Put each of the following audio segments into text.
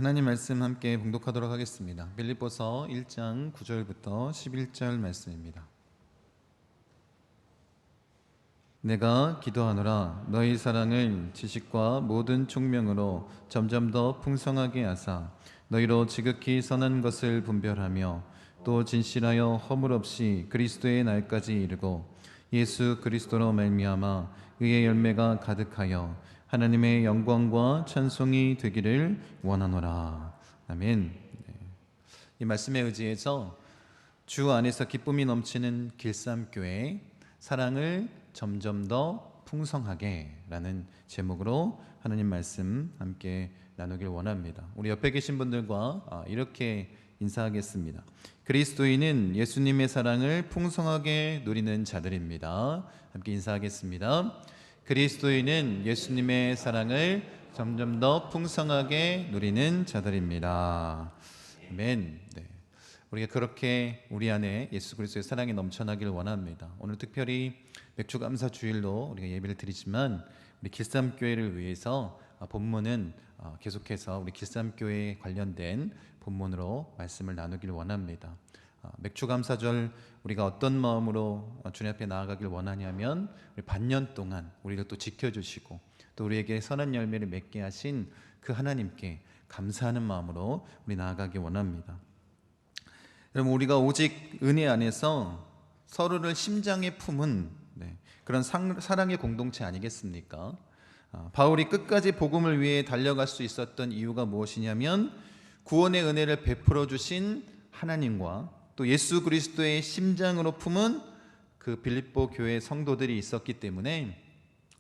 하나님 말씀 함께 봉독하도록 하겠습니다. 빌립보서 1장 9절부터 11절 말씀입니다. 내가 기도하노라 너희 사랑을 지식과 모든 총명으로 점점 더 풍성하게 하사 너희로 지극히 선한 것을 분별하며 또 진실하여 허물 없이 그리스도의 날까지 이르고 예수 그리스도로 말미암아 의의 열매가 가득하여 하나님의 영광과 찬송이 되기를 원하노라. 아멘. 이 말씀에 의지해서 주 안에서 기쁨이 넘치는 길쌈교회 사랑을 점점 더 풍성하게 라는 제목으로 하나님 말씀 함께 나누길 원합니다. 우리 옆에 계신 분들과 이렇게 인사하겠습니다. 그리스도인은 예수님의 사랑을 풍성하게 누리는 자들입니다. 함께 인사하겠습니다. 그리스도인은 예수님의 사랑을 점점 더 풍성하게 누리는 자들입니다. 아멘. 네. 우리가 그렇게 우리 안에 예수 그리스도의 사랑이 넘쳐나길 원합니다. 오늘 특별히 맥주감사 주일로 우리가 예배를 드리지만 우리 길쌈교회를 위해서 본문은 계속해서 우리 길쌈교회에 관련된 본문으로 말씀을 나누길 원합니다. 맥주감사절 우리가 어떤 마음으로 주님 앞에 나아가길 원하냐면 우리 반년 동안 우리를 또 지켜주시고 또 우리에게 선한 열매를 맺게 하신 그 하나님께 감사하는 마음으로 우리 나아가길 원합니다. 여러분, 우리가 오직 은혜 안에서 서로를 심장에 품은 그런 사랑의 공동체 아니겠습니까? 바울이 끝까지 복음을 위해 달려갈 수 있었던 이유가 무엇이냐면 구원의 은혜를 베풀어 주신 하나님과 또 예수 그리스도의 심장으로 품은 그 빌립보 교회 성도들이 있었기 때문에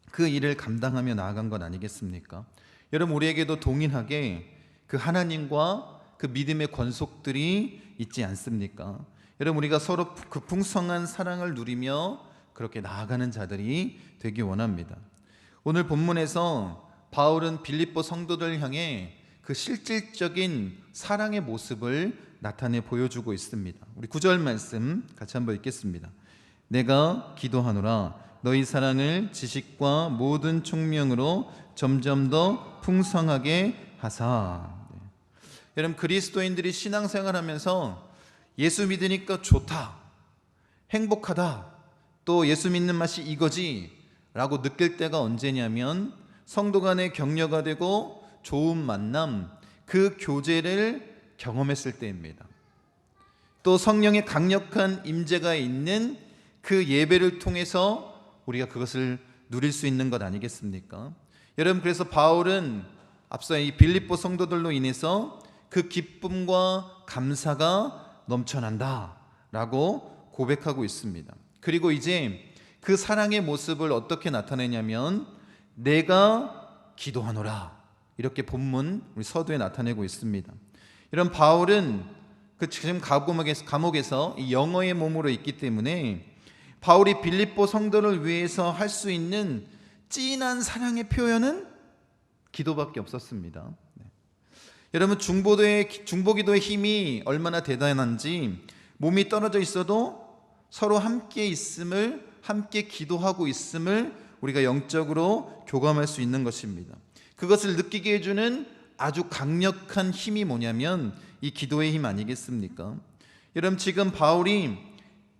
그 일을 감당하며 나아간 것 아니겠습니까? 여러분, 우리에게도 동일하게 그 하나님과 그 믿음의 권속들이 있지 않습니까? 여러분, 우리가 서로 그 풍성한 사랑을 누리며 그렇게 나아가는 자들이 되기 원합니다. 오늘 본문에서 바울은 빌립보 성도들 향해 그 실질적인 사랑의 모습을 나타내 보여주고 있습니다. 우리 9절 말씀 같이 한번 읽겠습니다. 내가 기도하노라 너희 사랑을 지식과 모든 총명으로 점점 더 풍성하게 하사. 여러분, 그리스도인들이 신앙생활하면서 예수 믿으니까 좋다, 행복하다, 또 예수 믿는 맛이 이거지 라고 느낄 때가 언제냐면 성도 간의 격려가 되고 좋은 만남, 그 교제를 경험했을 때입니다. 또 성령의 강력한 임재가 있는 그 예배를 통해서 우리가 그것을 누릴 수 있는 것 아니겠습니까? 여러분, 그래서 바울은 앞서 이 빌립보 성도들로 인해서 그 기쁨과 감사가 넘쳐난다 라고 고백하고 있습니다. 그리고 이제 그 사랑의 모습을 어떻게 나타내냐면 내가 기도하노라, 이렇게 본문 우리 서두에 나타내고 있습니다. 이런 바울은 그 지금 감옥에서 이 영어의 몸으로 있기 때문에 바울이 빌립보 성도를 위해서 할 수 있는 진한 사랑의 표현은 기도밖에 없었습니다. 여러분, 중보기도의 힘이 얼마나 대단한지 몸이 떨어져 있어도 서로 함께 있음을, 함께 기도하고 있음을 우리가 영적으로 교감할 수 있는 것입니다. 그것을 느끼게 해주는 아주 강력한 힘이 뭐냐면 이 기도의 힘 아니겠습니까? 여러분, 지금 바울이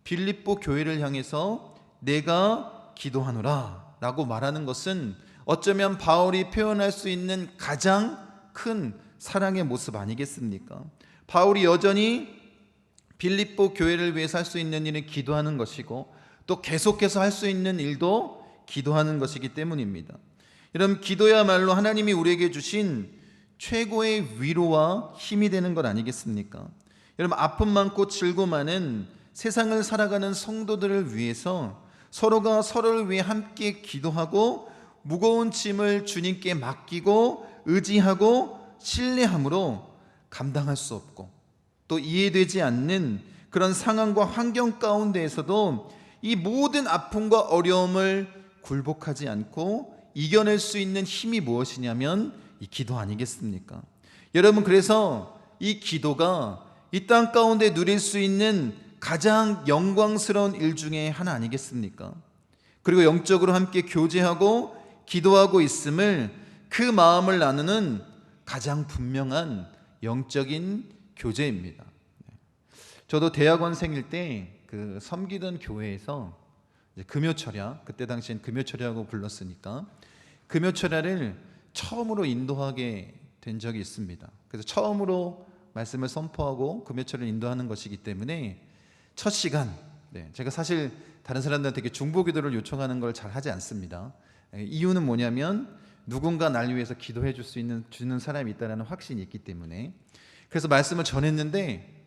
빌립보 교회를 향해서 내가 기도하노라 라고 말하는 것은 어쩌면 바울이 표현할 수 있는 가장 큰 사랑의 모습 아니겠습니까? 바울이 여전히 빌립보 교회를 위해서 할 수 있는 일은 기도하는 것이고 또 계속해서 할 수 있는 일도 기도하는 것이기 때문입니다. 여러분, 기도야말로 하나님이 우리에게 주신 최고의 위로와 힘이 되는 것 아니겠습니까? 여러분, 아픔 많고 질고 많은 세상을 살아가는 성도들을 위해서 서로가 서로를 위해 함께 기도하고 무거운 짐을 주님께 맡기고 의지하고 신뢰함으로 감당할 수 없고 또 이해되지 않는 그런 상황과 환경 가운데에서도 이 모든 아픔과 어려움을 굴복하지 않고 이겨낼 수 있는 힘이 무엇이냐면 이 기도 아니겠습니까? 여러분, 그래서 이 기도가 이 땅 가운데 누릴 수 있는 가장 영광스러운 일 중에 하나 아니겠습니까? 그리고 영적으로 함께 교제하고 기도하고 있음을 그 마음을 나누는 가장 분명한 영적인 교제입니다. 저도 대학원생일 때 그 섬기던 교회에서 이제 금요철야, 그때 당시엔 금요철야라고 불렀으니까 금요철야를 처음으로 인도하게 된 적이 있습니다. 그래서 처음으로 말씀을 선포하고 금요철을 인도하는 것이기 때문에 첫 시간, 제가 사실 다른 사람들한테 중보기도를 요청하는 걸 잘 하지 않습니다. 이유는 뭐냐면 누군가 날 위해서 기도해 줄 수 있는 주는 사람이 있다는 확신이 있기 때문에. 그래서 말씀을 전했는데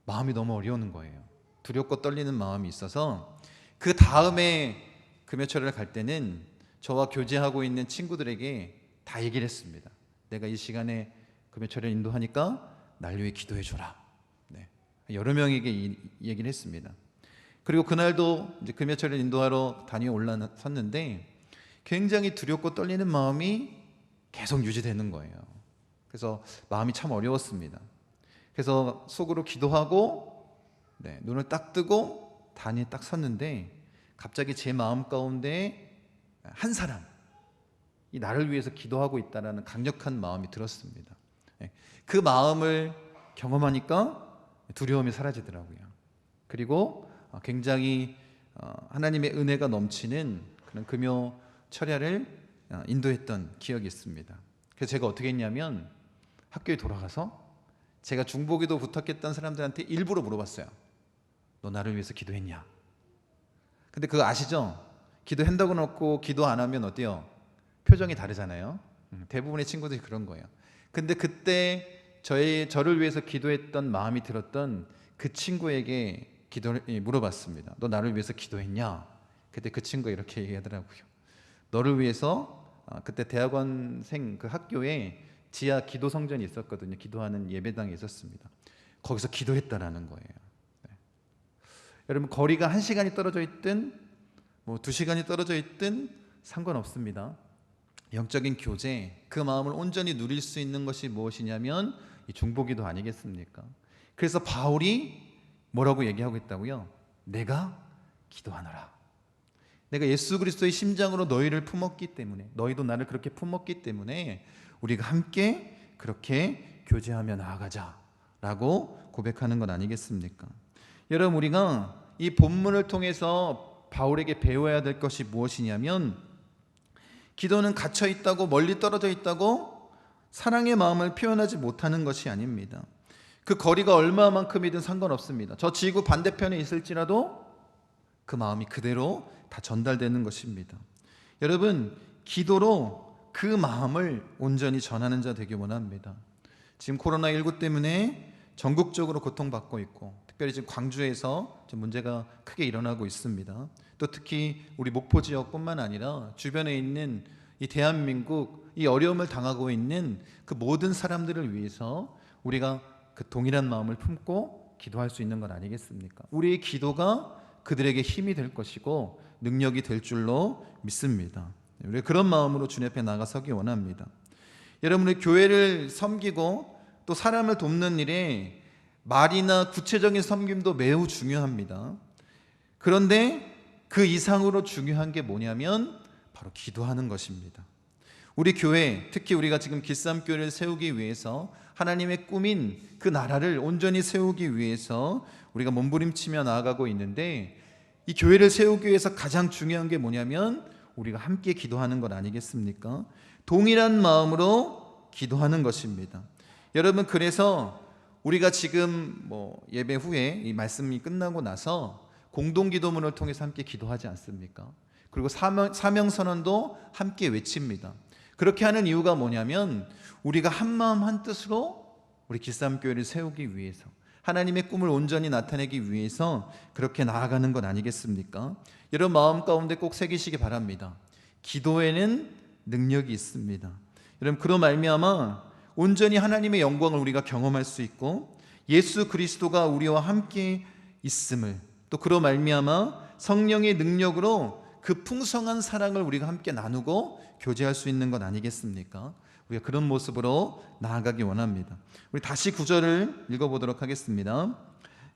마음이 너무 어려운 거예요. 두렵고 떨리는 마음이 있어서 그 다음에 금요철을 갈 때는 저와 교제하고 있는 친구들에게 다 얘기를 했습니다. 내가 이 시간에 금요철을 인도하니까 날 위해 기도해 줘라. 여러 명에게 이 얘기를 했습니다. 그리고 그날도 이제 금요철을 인도하러 단위에 올라섰는데 굉장히 두렵고 떨리는 마음이 계속 유지되는 거예요. 그래서 마음이 참 어려웠습니다. 그래서 속으로 기도하고 눈을 딱 뜨고 단위에 딱 섰는데 갑자기 제 마음 가운데 한 사람이 나를 위해서 기도하고 있다는 강력한 마음이 들었습니다. 그 마음을 경험하니까 두려움이 사라지더라고요. 그리고 굉장히 하나님의 은혜가 넘치는 그런 금요 철야를 인도했던 기억이 있습니다. 그래서 제가 어떻게 했냐면 학교에 돌아가서 제가 중보기도 부탁했던 사람들한테 일부러 물어봤어요. 너 나를 위해서 기도했냐? 근데 그거 아시죠? 기도한다고 놓고 기도 안 하면 어때요? 표정이 다르잖아요. 대부분의 친구들이 그런 거예요. 근데 그때 저를 위해서 기도했던 마음이 들었던 그 친구에게 물어봤습니다. 너 나를 위해서 기도했냐? 그때 그 친구가 이렇게 얘기하더라고요. 너를 위해서 그때 대학원생 그 학교에 지하 기도 성전이 있었거든요. 기도하는 예배당이 있었습니다. 거기서 기도했다라는 거예요. 여러분, 거리가 1시간이 떨어져 있든 2시간이 떨어져 있든 상관없습니다. 영적인 교제, 그 마음을 온전히 누릴 수 있는 것이 무엇이냐면 이 중보기도 아니겠습니까? 그래서 바울이 뭐라고 얘기하고 있다고요? 내가 기도하노라. 내가 예수 그리스도의 심장으로 너희를 품었기 때문에, 너희도 나를 그렇게 품었기 때문에 우리가 함께 그렇게 교제하며 나아가자라고 고백하는 건 아니겠습니까? 여러분, 우리가 이 본문을 통해서 바울에게 배워야 될 것이 무엇이냐면 기도는 갇혀 있다고, 멀리 떨어져 있다고 사랑의 마음을 표현하지 못하는 것이 아닙니다. 그 거리가 얼마만큼이든 상관없습니다. 저 지구 반대편에 있을지라도 그 마음이 그대로 다 전달되는 것입니다. 여러분, 기도로 그 마음을 온전히 전하는 자 되기 원합니다. 지금 코로나19 때문에 전국적으로 고통받고 있고, 특별히 지금 광주에서 문제가 크게 일어나고 있습니다. 또 특히 우리 목포 지역뿐만 아니라 주변에 있는 이 대한민국, 이 어려움을 당하고 있는 그 모든 사람들을 위해서 우리가 그 동일한 마음을 품고 기도할 수 있는 건 아니겠습니까? 우리의 기도가 그들에게 힘이 될 것이고 능력이 될 줄로 믿습니다. 우리 그런 마음으로 주님 앞에 나가서기 원합니다. 여러분의 교회를 섬기고 또 사람을 돕는 일에 말이나 구체적인 섬김도 매우 중요합니다. 그런데 그 이상으로 중요한 게 뭐냐면 바로 기도하는 것입니다. 우리 교회, 특히 우리가 지금 길쌈교회를 세우기 위해서 하나님의 꿈인 그 나라를 온전히 세우기 위해서 우리가 몸부림치며 나아가고 있는데, 이 교회를 세우기 위해서 가장 중요한 게 뭐냐면 우리가 함께 기도하는 것 아니겠습니까? 동일한 마음으로 기도하는 것입니다. 여러분, 그래서 우리가 지금 예배 후에 이 말씀이 끝나고 나서 공동기도문을 통해서 함께 기도하지 않습니까? 그리고 사명선언도 함께 외칩니다. 그렇게 하는 이유가 뭐냐면 우리가 한마음 한뜻으로 우리 길쌈교회를 세우기 위해서, 하나님의 꿈을 온전히 나타내기 위해서 그렇게 나아가는 것 아니겠습니까? 여러분, 마음 가운데 꼭 새기시기 바랍니다. 기도에는 능력이 있습니다. 여러분, 그로 말미암아 온전히 하나님의 영광을 우리가 경험할 수 있고 예수 그리스도가 우리와 함께 있음을, 또 그로 말미암아 성령의 능력으로 그 풍성한 사랑을 우리가 함께 나누고 교제할 수 있는 것 아니겠습니까? 우리가 그런 모습으로 나아가기 원합니다. 우리 다시 9절을 읽어보도록 하겠습니다.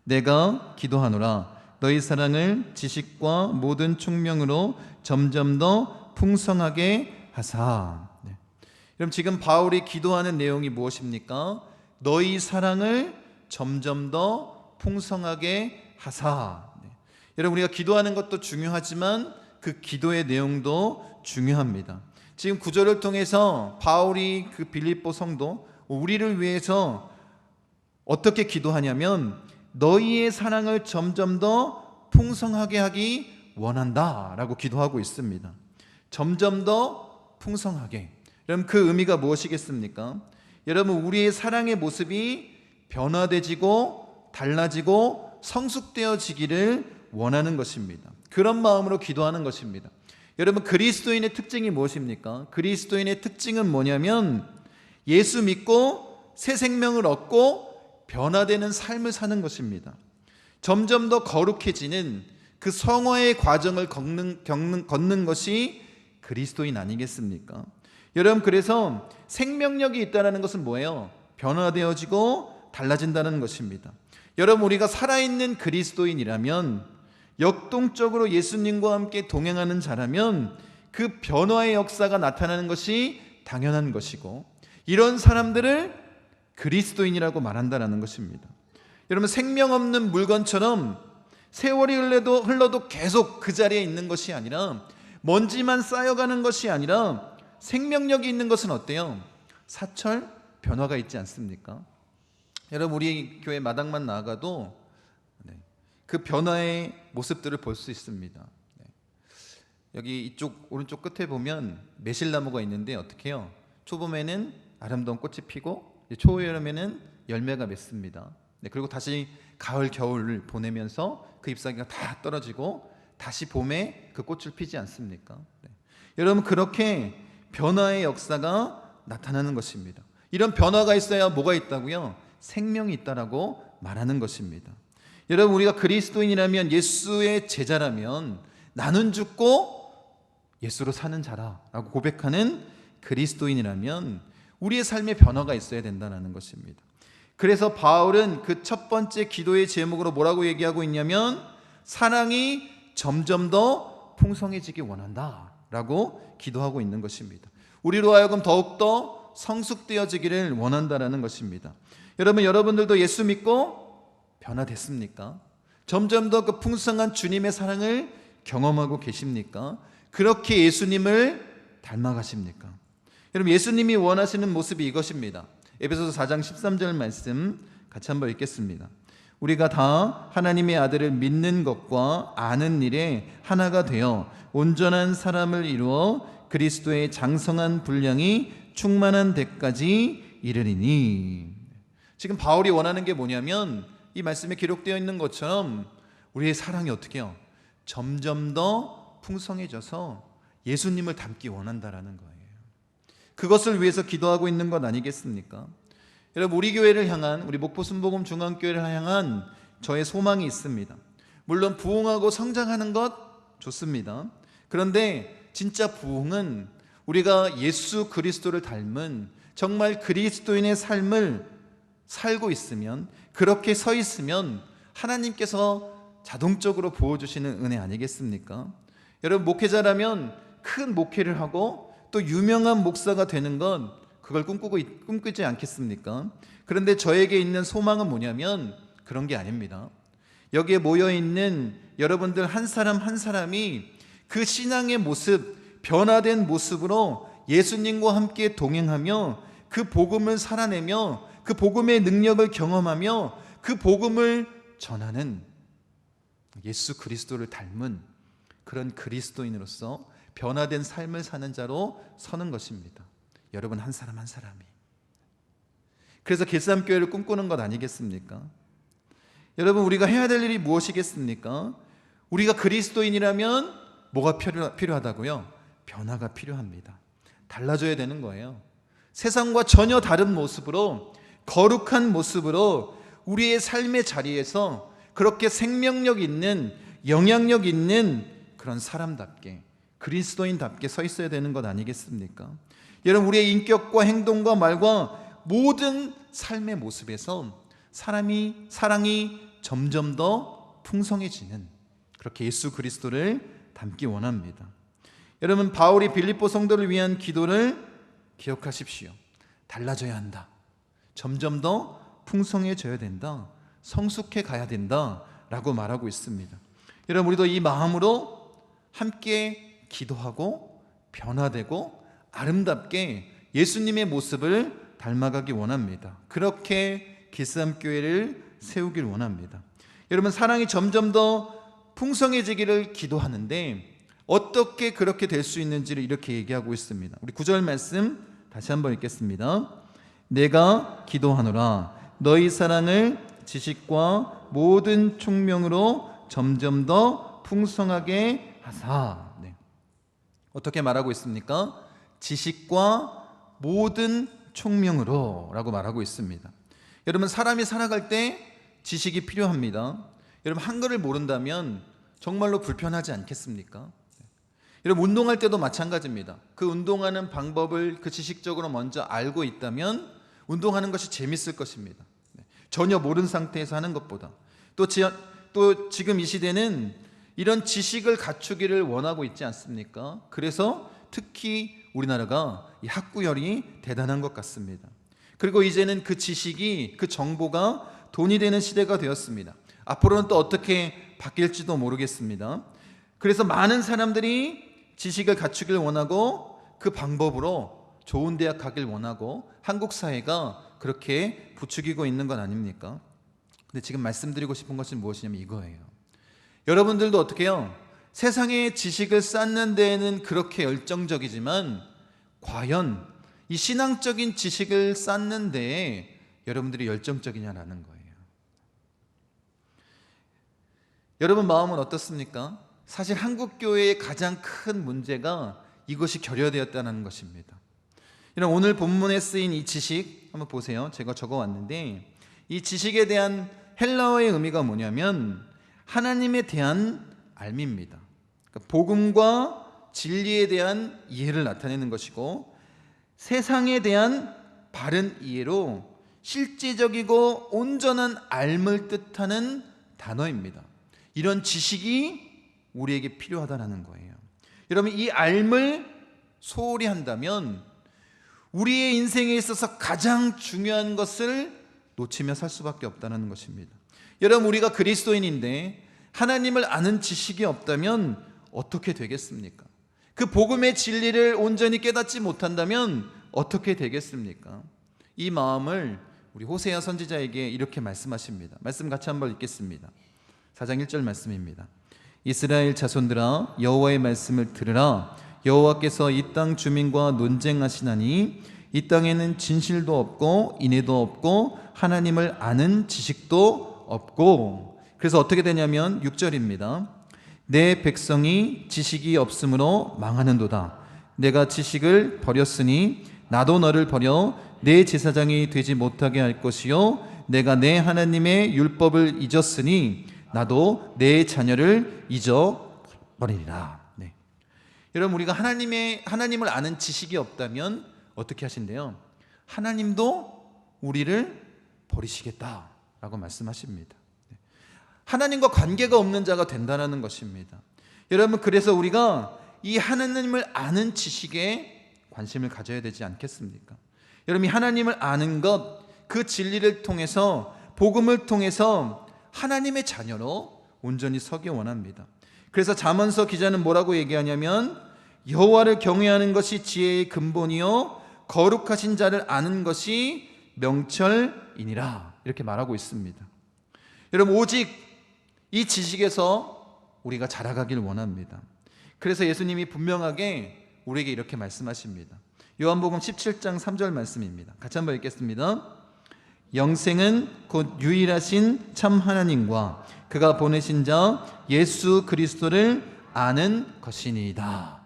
내가 기도하노라 너희 사랑을 지식과 모든 총명으로 점점 더 풍성하게 하사. 그럼 지금 바울이 기도하는 내용이 무엇입니까? 너희 사랑을 점점 더 풍성하게 하사. 여러분, 우리가 기도하는 것도 중요하지만 그 기도의 내용도 중요합니다. 지금 구절을 통해서 바울이 그 빌립보 성도, 우리를 위해서 어떻게 기도하냐면 너희의 사랑을 점점 더 풍성하게 하기 원한다 라고 기도하고 있습니다. 점점 더 풍성하게. 그럼 그 의미가 무엇이겠습니까? 여러분, 우리의 사랑의 모습이 변화되지고 달라지고 성숙되어지기를 원하는 것입니다. 그런 마음으로 기도하는 것입니다. 여러분, 그리스도인의 특징이 무엇입니까? 그리스도인의 특징은 뭐냐면 예수 믿고 새 생명을 얻고 변화되는 삶을 사는 것입니다. 점점 더 거룩해지는 그 성화의 과정을 걷는 것이 그리스도인 아니겠습니까? 여러분, 그래서 생명력이 있다는 것은 뭐예요? 변화되어지고 달라진다는 것입니다. 여러분, 우리가 살아있는 그리스도인이라면, 역동적으로 예수님과 함께 동행하는 자라면 그 변화의 역사가 나타나는 것이 당연한 것이고, 이런 사람들을 그리스도인이라고 말한다는 것입니다. 여러분, 생명 없는 물건처럼 세월이 흘러도 계속 그 자리에 있는 것이 아니라, 먼지만 쌓여가는 것이 아니라 생명력이 있는 것은 어때요? 사철 변화가 있지 않습니까? 여러분, 우리 교회 마당만 나가도 그 변화의 모습들을 볼 수 있습니다. 여기 이쪽 오른쪽 끝에 보면 매실나무가 있는데 어떻게 해요? 초봄에는 아름다운 꽃이 피고 초여름에는 열매가 맺습니다. 그리고 다시 가을 겨울을 보내면서 그 잎사귀가 다 떨어지고 다시 봄에 그 꽃을 피지 않습니까? 여러분, 그렇게 변화의 역사가 나타나는 것입니다. 이런 변화가 있어야 뭐가 있다고요? 생명이 있다라고 말하는 것입니다. 여러분, 우리가 그리스도인이라면, 예수의 제자라면 나는 죽고 예수로 사는 자라라고 고백하는 그리스도인이라면 우리의 삶에 변화가 있어야 된다는 것입니다. 그래서 바울은 그 첫 번째 기도의 제목으로 뭐라고 얘기하고 있냐면 사랑이 점점 더 풍성해지기 원한다라고 기도하고 있는 것입니다. 우리로 하여금 더욱더 성숙되어지기를 원한다라는 것입니다. 여러분들도 예수 믿고 변화됐습니까? 점점 더 그 풍성한 주님의 사랑을 경험하고 계십니까? 그렇게 예수님을 닮아가십니까? 여러분, 예수님이 원하시는 모습이 이것입니다. 에베소서 4장 13절 말씀 같이 한번 읽겠습니다. 우리가 다 하나님의 아들을 믿는 것과 아는 일에 하나가 되어 온전한 사람을 이루어 그리스도의 장성한 분량이 충만한 데까지 이르리니. 지금 바울이 원하는 게 뭐냐면 이 말씀에 기록되어 있는 것처럼 우리의 사랑이 어떻게 해요? 점점 더 풍성해져서 예수님을 닮기 원한다라는 거예요. 그것을 위해서 기도하고 있는 것 아니겠습니까? 여러분, 우리 교회를 향한, 우리 목포 순복음 중앙교회를 향한 저의 소망이 있습니다. 물론 부흥하고 성장하는 것 좋습니다. 그런데 진짜 부흥은 우리가 예수 그리스도를 닮은 정말 그리스도인의 삶을 살고 있으면, 그렇게 서 있으면 하나님께서 자동적으로 부어주시는 은혜 아니겠습니까? 여러분, 목회자라면 큰 목회를 하고 또 유명한 목사가 되는 건 그걸 꿈꾸지 않겠습니까? 그런데 저에게 있는 소망은 뭐냐면 그런 게 아닙니다. 여기에 모여있는 여러분들 한 사람 한 사람이 그 신앙의 모습, 변화된 모습으로 예수님과 함께 동행하며 그 복음을 살아내며 그 복음의 능력을 경험하며 그 복음을 전하는 예수 그리스도를 닮은 그런 그리스도인으로서 변화된 삶을 사는 자로 서는 것입니다. 여러분, 한 사람 한 사람이. 그래서 길쌈교회를 꿈꾸는 것 아니겠습니까? 여러분, 우리가 해야 될 일이 무엇이겠습니까? 우리가 그리스도인이라면 뭐가 필요하다고요? 변화가 필요합니다. 달라져야 되는 거예요. 세상과 전혀 다른 모습으로, 거룩한 모습으로 우리의 삶의 자리에서 그렇게 생명력 있는, 영향력 있는 그런 사람답게, 그리스도인답게 서 있어야 되는 것 아니겠습니까? 여러분, 우리의 인격과 행동과 말과 모든 삶의 모습에서 사랑이 점점 더 풍성해지는, 그렇게 예수 그리스도를 닮기 원합니다. 여러분, 바울이 빌립보 성도를 위한 기도를 기억하십시오. 달라져야 한다. 점점 더 풍성해져야 된다. 성숙해 가야 된다 라고 말하고 있습니다. 여러분, 우리도 이 마음으로 함께 기도하고 변화되고 아름답게 예수님의 모습을 닮아가기 원합니다. 그렇게 기스함교회를 세우길 원합니다. 여러분, 사랑이 점점 더 풍성해지기를 기도하는데 어떻게 그렇게 될 수 있는지를 이렇게 얘기하고 있습니다. 우리 9절 말씀 다시 한번 읽겠습니다. 내가 기도하노라 너희 사랑을 지식과 모든 총명으로 점점 더 풍성하게 하사. 어떻게 말하고 있습니까? 지식과 모든 총명으로 라고 말하고 있습니다. 여러분, 사람이 살아갈 때 지식이 필요합니다. 여러분, 한글을 모른다면 정말로 불편하지 않겠습니까? 여러분, 운동할 때도 마찬가지입니다. 그 운동하는 방법을 그 지식적으로 먼저 알고 있다면 운동하는 것이 재밌을 것입니다. 전혀 모르는 상태에서 하는 것보다. 또 지금 이 시대는 이런 지식을 갖추기를 원하고 있지 않습니까? 그래서 특히 우리나라가 이 학구열이 대단한 것 같습니다. 그리고 이제는 그 지식이, 그 정보가 돈이 되는 시대가 되었습니다. 앞으로는 또 어떻게 바뀔지도 모르겠습니다. 그래서 많은 사람들이 지식을 갖추길 원하고 그 방법으로 좋은 대학 가길 원하고 한국 사회가 그렇게 부추기고 있는 건 아닙니까? 근데 지금 말씀드리고 싶은 것은 무엇이냐면 이거예요. 여러분들도 어떻게 해요? 세상의 지식을 쌓는 데에는 그렇게 열정적이지만 과연 이 신앙적인 지식을 쌓는 데에 여러분들이 열정적이냐라는 거예요. 여러분 마음은 어떻습니까? 사실 한국교회의 가장 큰 문제가 이것이 결여되었다는 것입니다. 여러분, 오늘 본문에 쓰인 이 지식 한번 보세요. 제가 적어왔는데 이 지식에 대한 헬라어의 의미가 뭐냐면 하나님에 대한 알미입니다. 그러니까 복음과 진리에 대한 이해를 나타내는 것이고 세상에 대한 바른 이해로 실제적이고 온전한 알을 뜻하는 단어입니다. 이런 지식이 우리에게 필요하다는 거예요. 여러분, 이 알을 소홀히 한다면 우리의 인생에 있어서 가장 중요한 것을 놓치며 살 수밖에 없다는 것입니다. 여러분, 우리가 그리스도인인데 하나님을 아는 지식이 없다면 어떻게 되겠습니까? 그 복음의 진리를 온전히 깨닫지 못한다면 어떻게 되겠습니까? 이 마음을 우리 호세아 선지자에게 이렇게 말씀하십니다. 말씀 같이 한번 읽겠습니다. 4장 1절 말씀입니다. 이스라엘 자손들아 여호와의 말씀을 들으라. 여호와께서 이 땅 주민과 논쟁하시나니 이 땅에는 진실도 없고 인애도 없고 하나님을 아는 지식도 없고. 그래서 어떻게 되냐면 6절입니다. 내 백성이 지식이 없으므로 망하는도다. 내가 지식을 버렸으니 나도 너를 버려 내 제사장이 되지 못하게 할 것이요 내가 내 하나님의 율법을 잊었으니 나도 내 자녀를 잊어버리리라. 여러분, 우리가 하나님을 아는 지식이 없다면 어떻게 하신대요? 하나님도 우리를 버리시겠다라고 말씀하십니다. 하나님과 관계가 없는 자가 된다는 것입니다. 여러분, 그래서 우리가 이 하나님을 아는 지식에 관심을 가져야 되지 않겠습니까? 여러분, 이 하나님을 아는 것, 그 진리를 통해서 복음을 통해서 하나님의 자녀로 온전히 서기 원합니다. 그래서 잠언서 기자는 뭐라고 얘기하냐면 여호와를 경외하는 것이 지혜의 근본이요 거룩하신 자를 아는 것이 명철이니라 이렇게 말하고 있습니다. 여러분, 오직 이 지식에서 우리가 자라가길 원합니다. 그래서 예수님이 분명하게 우리에게 이렇게 말씀하십니다. 요한복음 17장 3절 말씀입니다. 같이 한번 읽겠습니다. 영생은 곧 유일하신 참 하나님과 그가 보내신 자 예수 그리스도를 아는 것이니이다.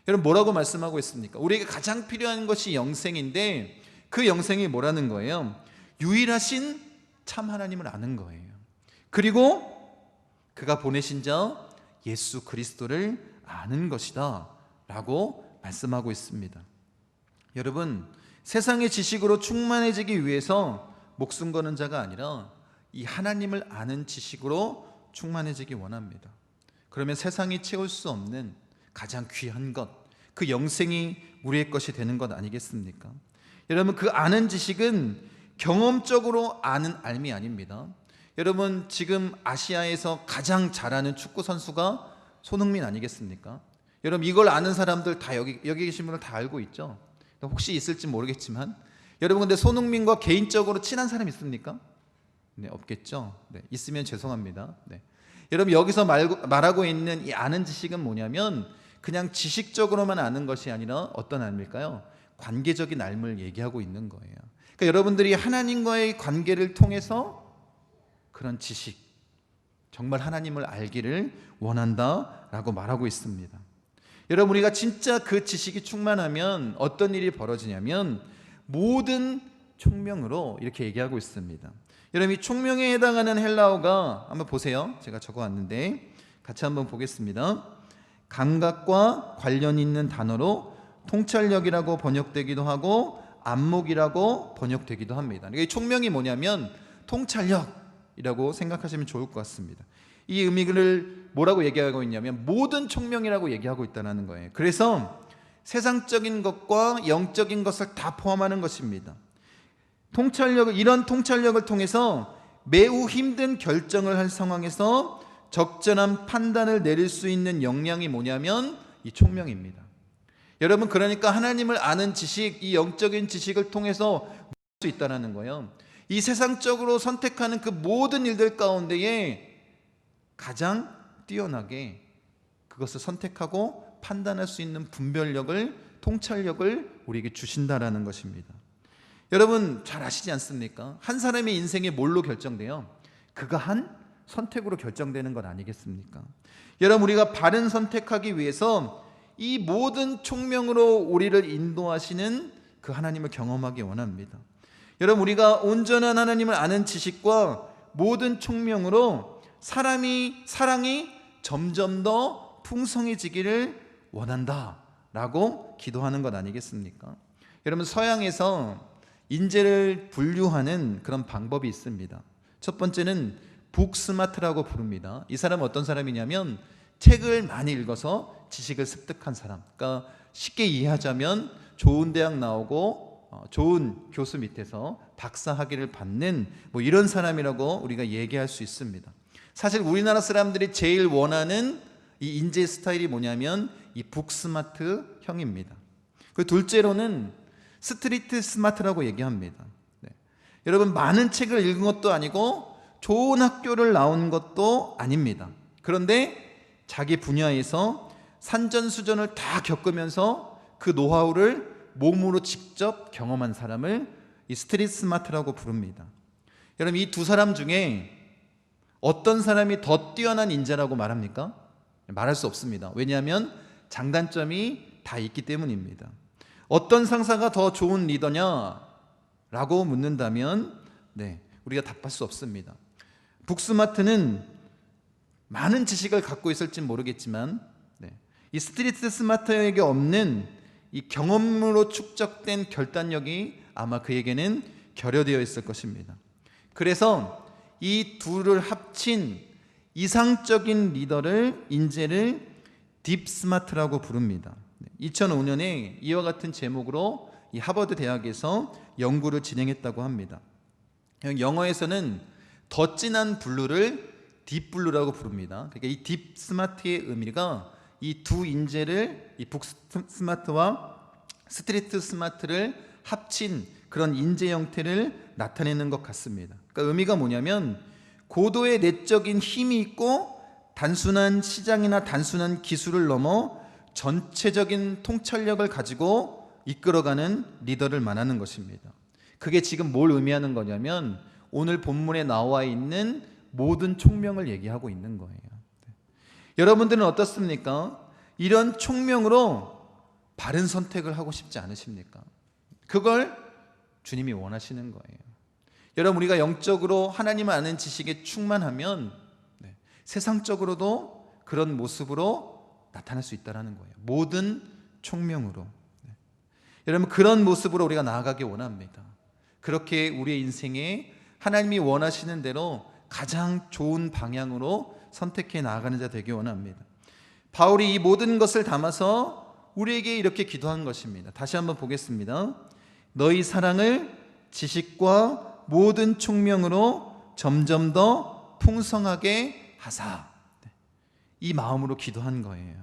여러분, 뭐라고 말씀하고 있습니까? 우리에게 가장 필요한 것이 영생인데 그 영생이 뭐라는 거예요? 유일하신 참 하나님을 아는 거예요. 그리고 그가 보내신 자 예수 그리스도를 아는 것이다 라고 말씀하고 있습니다. 여러분, 세상의 지식으로 충만해지기 위해서 목숨 거는 자가 아니라 이 하나님을 아는 지식으로 충만해지기 원합니다. 그러면 세상이 채울 수 없는 가장 귀한 것, 그 영생이 우리의 것이 되는 것 아니겠습니까? 여러분, 그 아는 지식은 경험적으로 아는 알미 아닙니다. 여러분, 지금 아시아에서 가장 잘하는 축구 선수가 손흥민 아니겠습니까? 여러분, 이걸 아는 사람들 다 여기 계신 분들 다 알고 있죠? 혹시 있을지 모르겠지만, 여러분, 근데 손흥민과 개인적으로 친한 사람 있습니까? 네, 없겠죠? 네, 있으면 죄송합니다. 네. 여러분, 여기서 말하고 있는 이 아는 지식은 뭐냐면 그냥 지식적으로만 아는 것이 아니라 어떤 알미일까요? 관계적인 알미를 얘기하고 있는 거예요. 그러니까 여러분들이 하나님과의 관계를 통해서 그런 지식, 정말 하나님을 알기를 원한다라고 말하고 있습니다. 여러분, 우리가 진짜 그 지식이 충만하면 어떤 일이 벌어지냐면 모든 총명으로 이렇게 얘기하고 있습니다. 여러분, 이 총명에 해당하는 헬라어가 한번 보세요. 제가 적어왔는데 같이 한번 보겠습니다. 감각과 관련 있는 단어로 통찰력이라고 번역되기도 하고 안목이라고 번역되기도 합니다. 이 총명이 뭐냐면 통찰력이라고 생각하시면 좋을 것 같습니다. 이 의미를 뭐라고 얘기하고 있냐면 모든 총명이라고 얘기하고 있다는 거예요. 그래서 세상적인 것과 영적인 것을 다 포함하는 것입니다. 이런 통찰력을 통해서 매우 힘든 결정을 할 상황에서 적절한 판단을 내릴 수 있는 역량이 뭐냐면 이 총명입니다. 여러분, 그러니까 하나님을 아는 지식, 이 영적인 지식을 통해서 할 수 있다는 거예요. 이 세상적으로 선택하는 그 모든 일들 가운데에 가장 뛰어나게 그것을 선택하고 판단할 수 있는 분별력을, 통찰력을 우리에게 주신다라는 것입니다. 여러분, 잘 아시지 않습니까? 한 사람의 인생이 뭘로 결정돼요? 그가 한 선택으로 결정되는 것 아니겠습니까? 여러분, 우리가 바른 선택하기 위해서 이 모든 총명으로 우리를 인도하시는 그 하나님을 경험하기 원합니다. 여러분, 우리가 온전한 하나님을 아는 지식과 모든 총명으로 사랑이 점점 더 풍성해지기를 원한다라고 기도하는 것 아니겠습니까? 여러분, 서양에서 인재를 분류하는 그런 방법이 있습니다. 첫 번째는 북스마트라고 부릅니다. 이 사람은 어떤 사람이냐면 책을 많이 읽어서 지식을 습득한 사람. 그러니까 쉽게 이해하자면 좋은 대학 나오고 좋은 교수 밑에서 박사 학위를 받는 뭐 이런 사람이라고 우리가 얘기할 수 있습니다. 사실 우리나라 사람들이 제일 원하는 이 인재 스타일이 뭐냐면 이 북스마트 형입니다. 그 둘째로는 스트리트 스마트라고 얘기합니다. 네. 여러분, 많은 책을 읽은 것도 아니고 좋은 학교를 나온 것도 아닙니다. 그런데 자기 분야에서 산전수전을 다 겪으면서 그 노하우를 몸으로 직접 경험한 사람을 이 스트리트 스마트라고 부릅니다. 여러분, 이 두 사람 중에 어떤 사람이 더 뛰어난 인재라고 말합니까? 말할 수 없습니다. 왜냐하면 장단점이 다 있기 때문입니다. 어떤 상사가 더 좋은 리더냐라고 묻는다면 우리가 답할 수 없습니다. 북스마트는 많은 지식을 갖고 있을지 모르겠지만 이 스트리트 스마트에게 없는 이 경험으로 축적된 결단력이 아마 그에게는 결여되어 있을 것입니다. 그래서 이 둘을 합친 이상적인 인재를 딥스마트라고 부릅니다. 2005년에 이와 같은 제목으로 이 하버드 대학에서 연구를 진행했다고 합니다. 영어에서는 더 진한 블루를 딥블루라고 부릅니다. 그러니까 이 딥스마트의 의미가 이 두 인재를, 이 북스마트와 스트리트 스마트를 합친 그런 인재 형태를 나타내는 것 같습니다. 그러니까 의미가 뭐냐면 고도의 내적인 힘이 있고 단순한 시장이나 단순한 기술을 넘어 전체적인 통찰력을 가지고 이끌어가는 리더를 말하는 것입니다. 그게 지금 뭘 의미하는 거냐면 오늘 본문에 나와 있는 모든 총명을 얘기하고 있는 거예요. 여러분들은 어떻습니까? 이런 총명으로 바른 선택을 하고 싶지 않으십니까? 그걸 주님이 원하시는 거예요. 여러분, 우리가 영적으로 하나님을 아는 지식에 충만하면 세상적으로도 그런 모습으로 나타날 수 있다는 거예요. 모든 총명으로. 여러분, 그런 모습으로 우리가 나아가기 원합니다. 그렇게 우리의 인생에 하나님이 원하시는 대로 가장 좋은 방향으로 선택해 나아가는 자 되기 원합니다. 바울이 이 모든 것을 담아서 우리에게 이렇게 기도한 것입니다. 다시 한번 보겠습니다. 너희 사랑을 지식과 모든 총명으로 점점 더 풍성하게 하사. 이 마음으로 기도한 거예요.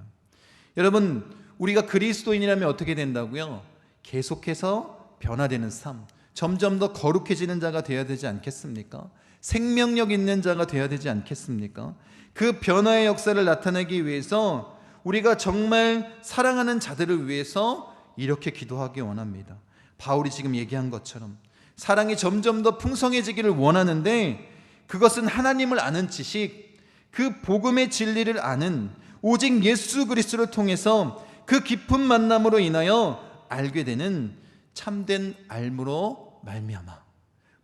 여러분, 우리가 그리스도인이라면 어떻게 된다고요? 계속해서 변화되는 삶, 점점 더 거룩해지는 자가 되어야 되지 않겠습니까? 생명력 있는 자가 되어야 되지 않겠습니까? 그 변화의 역사를 나타내기 위해서 우리가 정말 사랑하는 자들을 위해서 이렇게 기도하기 원합니다. 바울이 지금 얘기한 것처럼 사랑이 점점 더 풍성해지기를 원하는데, 그것은 하나님을 아는 지식, 그 복음의 진리를 아는 오직 예수 그리스도를 통해서 그 깊은 만남으로 인하여 알게 되는 참된 알므로 말미암아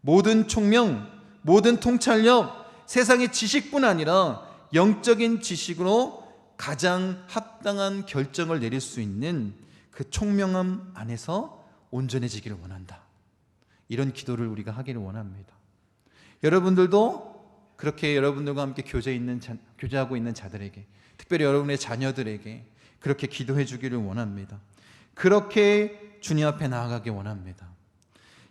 모든 총명, 모든 통찰력, 세상의 지식뿐 아니라 영적인 지식으로 가장 합당한 결정을 내릴 수 있는 그 총명함 안에서 온전해지기를 원한다. 이런 기도를 우리가 하기를 원합니다. 여러분들도 그렇게 여러분들과 함께 교제하고 있는 자들에게, 특별히 여러분의 자녀들에게 그렇게 기도해 주기를 원합니다. 그렇게 주님 앞에 나아가기 원합니다.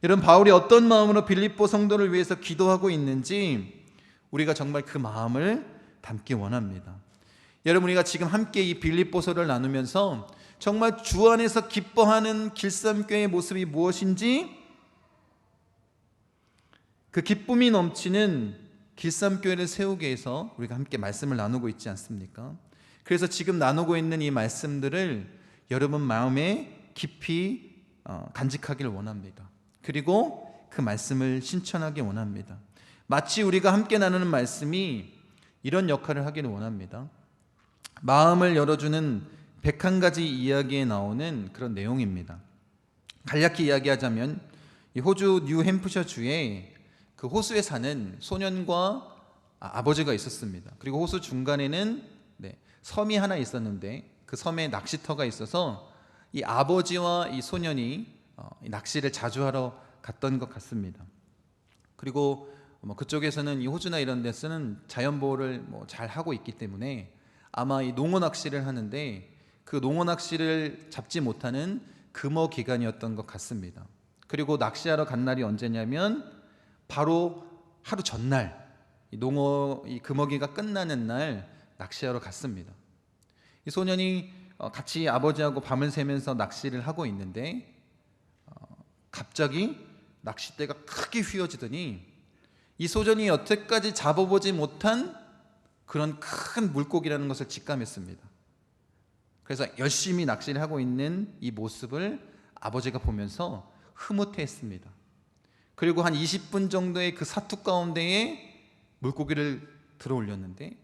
여러분, 바울이 어떤 마음으로 빌립보 성도를 위해서 기도하고 있는지 우리가 정말 그 마음을 담기 원합니다. 여러분, 우리가 지금 함께 이 빌립보서를 나누면서 정말 주 안에서 기뻐하는 길쌈교회의 모습이 무엇인지, 그 기쁨이 넘치는 길쌈교회를 세우기 위해서 우리가 함께 말씀을 나누고 있지 않습니까? 그래서 지금 나누고 있는 이 말씀들을 여러분 마음에 깊이 간직하기를 원합니다. 그리고 그 말씀을 실천하기 원합니다. 마치 우리가 함께 나누는 말씀이 이런 역할을 하기를 원합니다. 마음을 열어주는 101가지 이야기에 나오는 그런 내용입니다. 간략히 이야기하자면 이 호주 뉴햄프셔 주에 그 호수에 사는 소년과 아버지가 있었습니다. 그리고 호수 중간에는 섬이 하나 있었는데 그 섬에 낚시터가 있어서 이 아버지와 이 소년이 낚시를 자주 하러 갔던 것 같습니다. 그리고 그쪽에서는 이 호주나 이런 데서는 자연보호를 잘 하고 있기 때문에 아마 이 농어 낚시를 하는데 그 농어 낚시를 잡지 못하는 금어 기간이었던 것 같습니다. 그리고 낚시하러 간 날이 언제냐면 바로 하루 전날, 이 금어기가 끝나는 날 낚시하러 갔습니다. 이 소년이 같이 아버지하고 밤을 새면서 낚시를 하고 있는데 갑자기 낚싯대가 크게 휘어지더니 이 소년이 여태까지 잡아보지 못한 그런 큰 물고기라는 것을 직감했습니다. 그래서 열심히 낚시를 하고 있는 이 모습을 아버지가 보면서 흐뭇해했습니다. 그리고 한 20분 정도의 그 사투 가운데에 물고기를 들어 올렸는데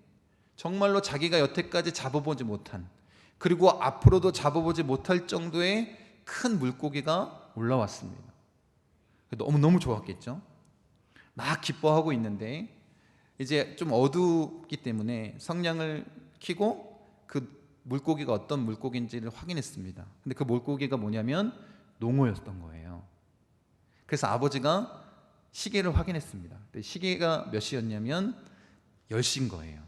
정말로 자기가 여태까지 잡아보지 못한, 그리고 앞으로도 잡아보지 못할 정도의 큰 물고기가 올라왔습니다. 너무 좋았겠죠? 막 기뻐하고 있는데 이제 좀 어둡기 때문에 성냥을 켜고 그 물고기가 어떤 물고기인지를 확인했습니다. 근데 그 물고기가 뭐냐면 농어였던 거예요. 그래서 아버지가 시계를 확인했습니다. 시계가 몇 시였냐면 10시인 거예요.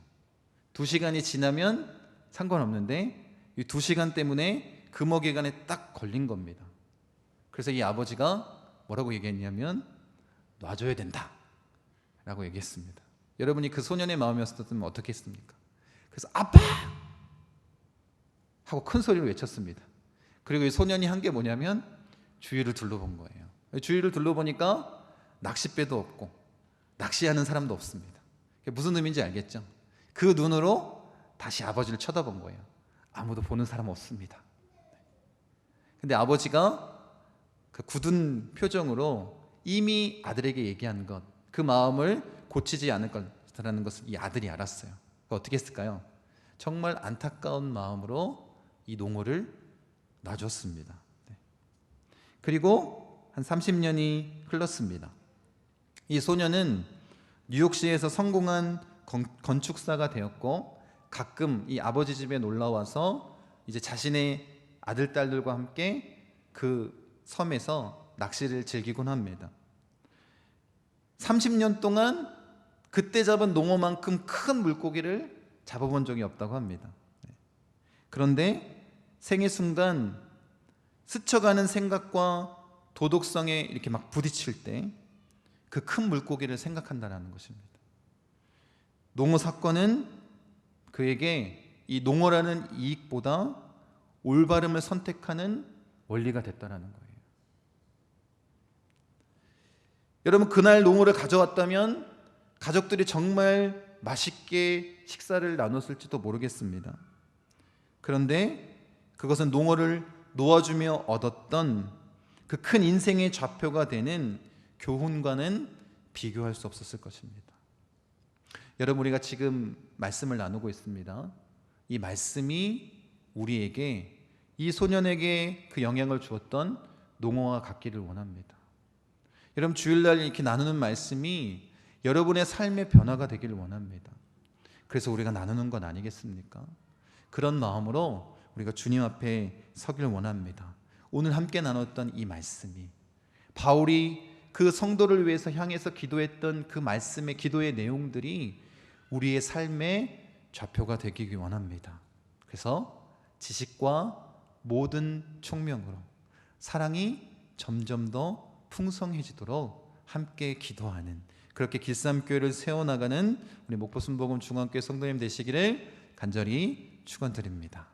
2시간이 지나면 상관없는데 이 2시간 때문에 금어기간에 딱 걸린 겁니다. 그래서 이 아버지가 뭐라고 얘기했냐면 놔줘야 된다 라고 얘기했습니다. 여러분이 그 소년의 마음이었으면 어떻게 했습니까? 그래서 아빠! 하고 큰 소리로 외쳤습니다. 그리고 이 소년이 한 게 뭐냐면 주위를 둘러본 거예요. 주위를 둘러보니까 낚싯배도 없고 낚시하는 사람도 없습니다. 무슨 의미인지 알겠죠? 그 눈으로 다시 아버지를 쳐다본 거예요. 아무도 보는 사람 없습니다. 근데 아버지가 그 굳은 표정으로 이미 아들에게 얘기한 것, 그 마음을 고치지 않을 거라는 것을 이 아들이 알았어요. 어떻게 했을까요? 정말 안타까운 마음으로 이 농어를 놔줬습니다. 그리고 한 30년이 흘렀습니다. 이 소년은 뉴욕시에서 성공한 건축사가 되었고 가끔 이 아버지 집에 놀러와서 이제 자신의 아들, 딸들과 함께 그 섬에서 낚시를 즐기곤 합니다. 30년 동안 그때 잡은 농어만큼 큰 물고기를 잡아본 적이 없다고 합니다. 그런데 생의 순간 스쳐가는 생각과 도덕성에 이렇게 막 부딪힐 때 그 큰 물고기를 생각한다는 것입니다. 농어 사건은 그에게 이 농어라는 이익보다 올바름을 선택하는 원리가 됐다는 거예요. 여러분, 그날 농어를 가져왔다면 가족들이 정말 맛있게 식사를 나눴을지도 모르겠습니다. 그런데 그것은 농어를 놓아주며 얻었던 그 큰 인생의 좌표가 되는 교훈과는 비교할 수 없었을 것입니다. 여러분, 우리가 지금 말씀을 나누고 있습니다. 이 말씀이 우리에게, 이 소년에게 그 영향을 주었던 농어와 같기를 원합니다. 여러분, 주일날 이렇게 나누는 말씀이 여러분의 삶의 변화가 되기를 원합니다. 그래서 우리가 나누는 것 아니겠습니까? 그런 마음으로 우리가 주님 앞에 서기를 원합니다. 오늘 함께 나눴던 이 말씀이, 바울이 그 성도를 위해서 향해서 기도했던 그 말씀의 기도의 내용들이 우리의 삶의 좌표가 되기 원합니다. 그래서 지식과 모든 총명으로 사랑이 점점 더 풍성해지도록 함께 기도하는, 그렇게 길쌈교회를 세워나가는 우리 목포순복음 중앙교회 성도님 되시기를 간절히 축원드립니다.